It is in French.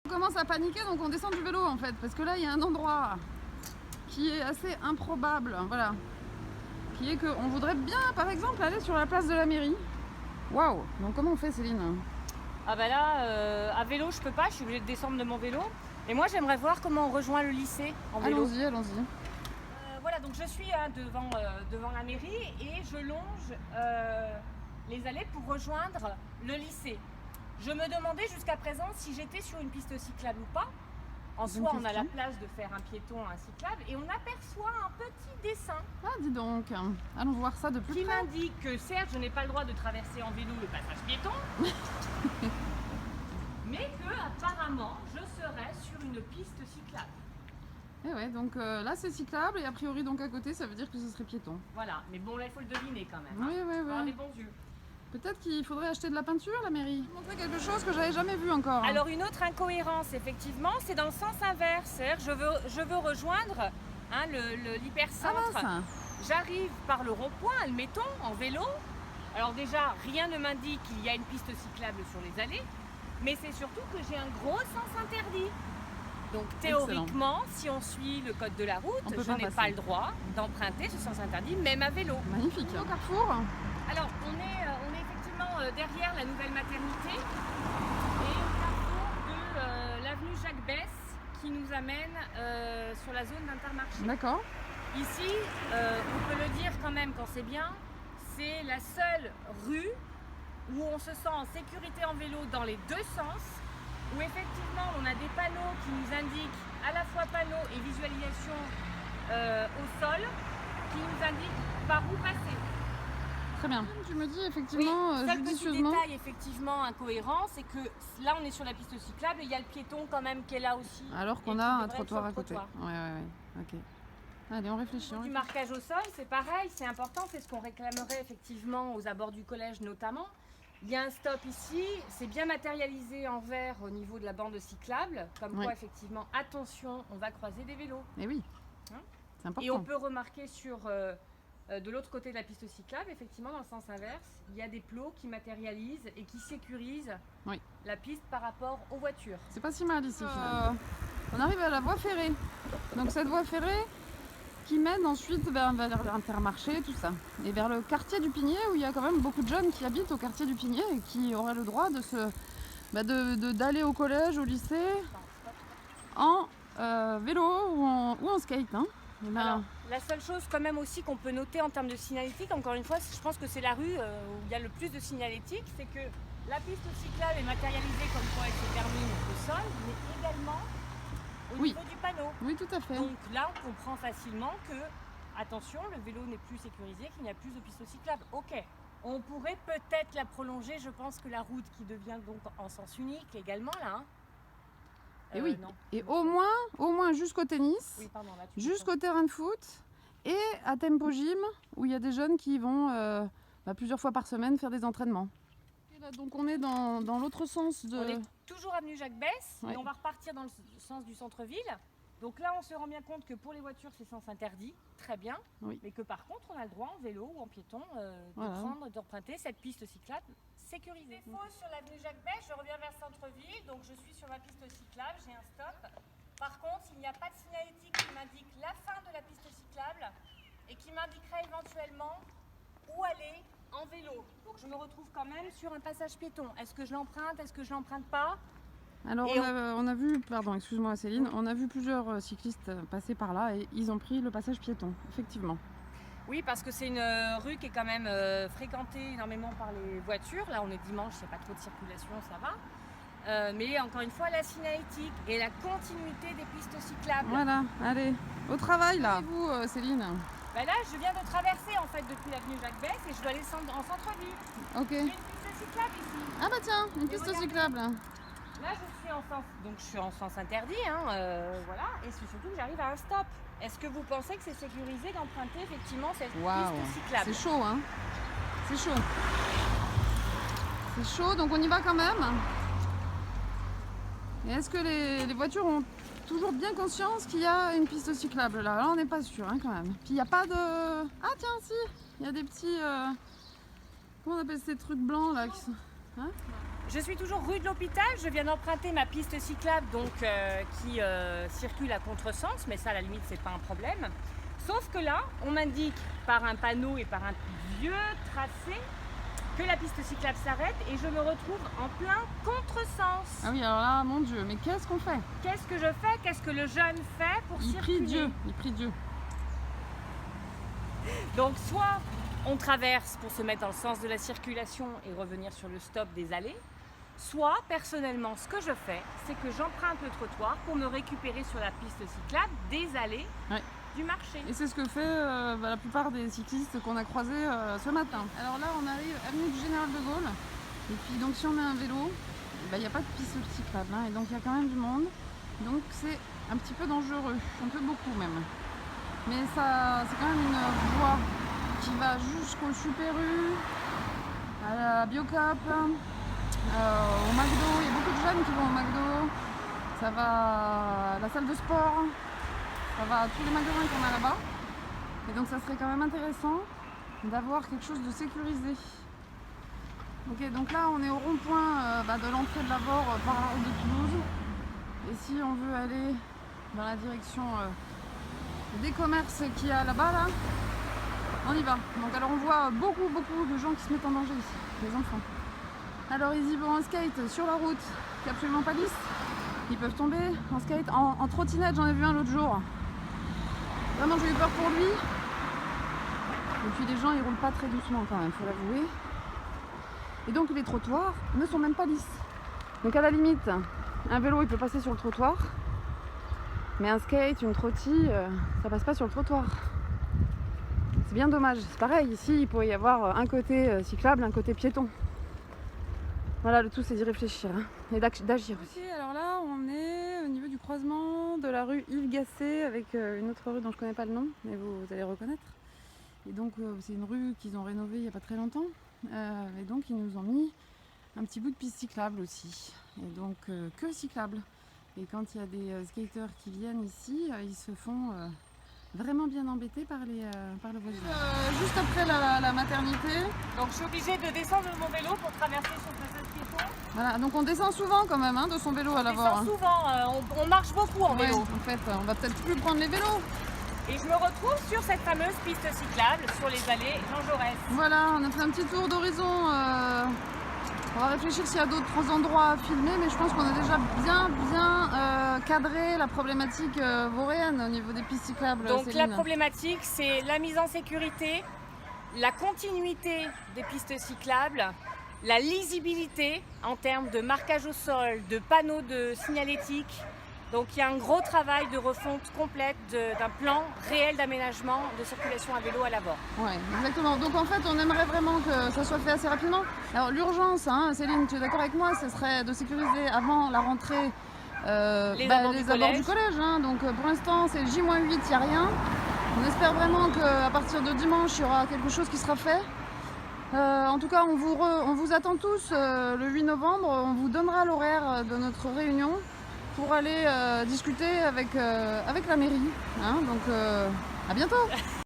On commence à paniquer, donc on descend du vélo en fait, parce que là il y a un endroit qui est assez improbable, voilà, qui est qu'on voudrait bien par exemple aller sur la place de la mairie. Waouh. Donc comment on fait, Céline? Ah bah là, à vélo je peux pas, je suis obligée de descendre de mon vélo. Et moi j'aimerais voir comment on rejoint le lycée en vélo. Allons-y, allons-y. Voilà, donc je suis devant la mairie et je longe les allées pour rejoindre le lycée. Je me demandais jusqu'à présent si j'étais sur une piste cyclable ou pas. En soi, on a la place de faire un piéton, un cyclable, et on aperçoit un petit dessin. Ah, dis donc, allons voir ça de plus près. Qui m'indique que certes, je n'ai pas le droit de traverser en vélo le passage piéton, mais que apparemment, je serais sur une piste cyclable. Et ouais, donc là c'est cyclable et a priori donc à côté ça veut dire que ce serait piéton. Voilà, mais bon là il faut le deviner quand même. Oui, oui, oui. Avoir des bons yeux. Peut-être qu'il faudrait acheter de la peinture, la mairie. Montrer quelque chose que j'avais jamais vu encore. Alors une autre incohérence, effectivement, c'est dans le sens inverse. C'est-à-dire je veux rejoindre l'hypercentre. Ah mince. J'arrive par le rond-point, admettons, en vélo. Alors déjà, rien ne m'indique qu'il y a une piste cyclable sur les allées, mais c'est surtout que j'ai un gros sens interdit. Donc théoriquement, si on suit le code de la route, je n'ai pas le droit d'emprunter ce sens interdit, même à vélo. Magnifique. Au Carrefour. Alors, on est effectivement derrière la nouvelle maternité et au carrefour de l'avenue Jacques Besse qui nous amène sur la zone d'Intermarché. D'accord. Ici, on peut le dire quand même quand c'est bien, c'est la seule rue où on se sent en sécurité en vélo dans les deux sens, où effectivement on a des panneaux qui nous indiquent à la fois panneaux et visualisation au sol, qui nous indiquent par où passer. Très bien. Tu me dis effectivement seul petit judicieusement. détail effectivement incohérent, c'est que là on est sur la piste cyclable et il y a le piéton quand même qui est là aussi. Alors qu'on a un trottoir à côté. Ouais, ok. Allez, on réfléchit. Du marquage au sol, c'est pareil, c'est important, c'est ce qu'on réclamerait effectivement aux abords du collège notamment. Il y a un stop ici, c'est bien matérialisé en vert au niveau de la bande cyclable, comme quoi effectivement, attention, on va croiser des vélos. Et oui, Hein, c'est important. et on peut remarquer sur de l'autre côté de la piste cyclable, effectivement dans le sens inverse, il y a des plots qui matérialisent et qui sécurisent la piste par rapport aux voitures. C'est pas si mal ici. On arrive à la voie ferrée. Donc cette voie ferrée qui mène ensuite vers l'Intermarché, tout ça. Et vers le quartier du Pigné, où il y a quand même beaucoup de jeunes qui habitent au quartier du Pigné et qui auraient le droit d'aller au collège, au lycée, en vélo ou en skate. Hein. Alors, la seule chose quand même aussi qu'on peut noter en termes de signalétique, encore une fois, je pense que c'est la rue où il y a le plus de signalétique, c'est que la piste cyclable est matérialisée comme quoi elle se termine au sol, mais également au niveau du panneau. Oui, tout à fait. Donc là, on comprend facilement que, attention, le vélo n'est plus sécurisé, qu'il n'y a plus de piste cyclable. Ok, on pourrait peut-être la prolonger, je pense que la route qui devient donc en sens unique également là. Hein. Et oui, non. Et au moins jusqu'au tennis, jusqu'au terrain de foot et à Tempo Gym où il y a des jeunes qui vont plusieurs fois par semaine faire des entraînements. Et là, donc on est dans l'autre sens de... On est toujours avenue Jacques Besse et on va repartir dans le sens du centre-ville. Donc là, on se rend bien compte que pour les voitures, c'est sens interdit, très bien, mais que par contre, on a le droit en vélo ou en piéton d'emprunter cette piste cyclable sécurisée. C'est faux sur l'avenue Jacques Besse, je reviens vers le centre-ville, donc je suis sur ma piste cyclable, j'ai un stop. Par contre, il n'y a pas de signalétique qui m'indique la fin de la piste cyclable et qui m'indiquerait éventuellement où aller en vélo. Donc je me retrouve quand même sur un passage piéton. Est-ce que je l'emprunte, est-ce que je l'emprunte pas? Alors on a vu, pardon, excuse-moi Céline, on a vu plusieurs cyclistes passer par là et ils ont pris le passage piéton, effectivement. Oui, parce que c'est une rue qui est quand même fréquentée énormément par les voitures. Là, on est dimanche, il n'y a pas trop de circulation, ça va. Mais encore une fois, la signalétique et la continuité des pistes cyclables. Voilà, allez, au travail là. Et vous, Céline? Ben là, je viens de traverser en fait depuis l'avenue Jacques Besse et je dois aller en centre-ville. Ok. Il y a une piste cyclable ici. Ah bah tiens, une piste cyclable. Là, je suis en sens interdit, hein, voilà, et c'est surtout que j'arrive à un stop. Est-ce que vous pensez que c'est sécurisé d'emprunter effectivement cette piste cyclable? C'est chaud, hein. C'est chaud. C'est chaud, donc on y va quand même. Et est-ce que les voitures ont toujours bien conscience qu'il y a une piste cyclable là? Là, on n'est pas sûr, hein, quand même. Puis il n'y a pas de... Ah tiens, si, il y a des petits... Comment on appelle ces trucs blancs là qui sont... Hein? Je suis toujours rue de l'Hôpital, je viens d'emprunter ma piste cyclable donc, qui circule à contresens, mais ça à la limite c'est pas un problème. Sauf que là, on m'indique par un panneau et par un vieux tracé que la piste cyclable s'arrête et je me retrouve en plein contresens. Ah oui, alors là, mon Dieu, mais qu'est-ce qu'on fait? Qu'est-ce que je fais? Qu'est-ce que le jeune fait pour circuler? Il prie Dieu. Donc soit on traverse pour se mettre dans le sens de la circulation et revenir sur le stop des allées, soit personnellement ce que je fais, c'est que j'emprunte le trottoir pour me récupérer sur la piste cyclable des allées du marché. Et c'est ce que fait la plupart des cyclistes qu'on a croisés ce matin. Alors là on arrive avenue du Général de Gaulle et puis donc si on met un vélo, il n'y a pas de piste cyclable et donc il y a quand même du monde, donc c'est un petit peu dangereux, un peu beaucoup même. Mais ça c'est quand même une voie qui va jusqu'au Super U, à la Biocap, au McDo, il y a beaucoup de jeunes qui vont au McDo, ça va à la salle de sport, ça va à tous les magasins qu'on a là-bas. Et donc ça serait quand même intéressant d'avoir quelque chose de sécurisé. Ok, donc là on est au rond-point de l'entrée de Lavore par la route de Toulouse. Et si on veut aller dans la direction des commerces qu'il y a là-bas, là, on y va. Donc alors on voit beaucoup de gens qui se mettent en danger ici, les enfants. Alors ils y vont en skate sur la route, qui est absolument pas lisse. Ils peuvent tomber en skate, en trottinette, j'en ai vu un l'autre jour. Vraiment j'ai eu peur pour lui. Et puis les gens ils roulent pas très doucement quand même, faut l'avouer. Et donc les trottoirs ne sont même pas lisses. Donc à la limite, un vélo il peut passer sur le trottoir. Mais un skate, une trottille, ça passe pas sur le trottoir. C'est bien dommage. C'est pareil, ici il pourrait y avoir un côté cyclable, un côté piéton. Voilà, le tout c'est d'y réfléchir et d'agir aussi. Ok, alors là on est au niveau du croisement de la rue Yves Gasset avec une autre rue dont je connais pas le nom, mais vous allez reconnaître. Et donc c'est une rue qu'ils ont rénovée il n'y a pas très longtemps. Et donc ils nous ont mis un petit bout de piste cyclable aussi. Et donc que cyclable. Et quand il y a des skateurs qui viennent ici, ils se font vraiment bien embêtés par le voisinage. Juste après la maternité. Donc je suis obligée de descendre de mon vélo pour traverser sur le passage piéton. Voilà, donc on descend souvent quand même de son vélo à Lavore. On descend souvent, on marche beaucoup en vélo. En fait, on va peut-être plus prendre les vélos. Et je me retrouve sur cette fameuse piste cyclable sur les allées Jean Jaurès. Voilà, on a fait un petit tour d'horizon. On va réfléchir s'il y a d'autres endroits à filmer, mais je pense qu'on a déjà bien cadré la problématique vauréenne au niveau des pistes cyclables. Donc Céline. la problématique, c'est la mise en sécurité, la continuité des pistes cyclables, la lisibilité en termes de marquage au sol, de panneaux de signalétique. Donc il y a un gros travail de refonte complète d'un plan réel d'aménagement de circulation à vélo à Lavore. Oui, exactement. Donc en fait, on aimerait vraiment que ça soit fait assez rapidement. Alors l'urgence, Céline, tu es d'accord avec moi, ce serait de sécuriser avant la rentrée les abords du collège. Donc pour l'instant, c'est J-8, il n'y a rien. On espère vraiment qu'à partir de dimanche, il y aura quelque chose qui sera fait. En tout cas, on vous attend tous le 8 novembre. On vous donnera l'horaire de notre réunion pour aller discuter avec la mairie. Donc à bientôt.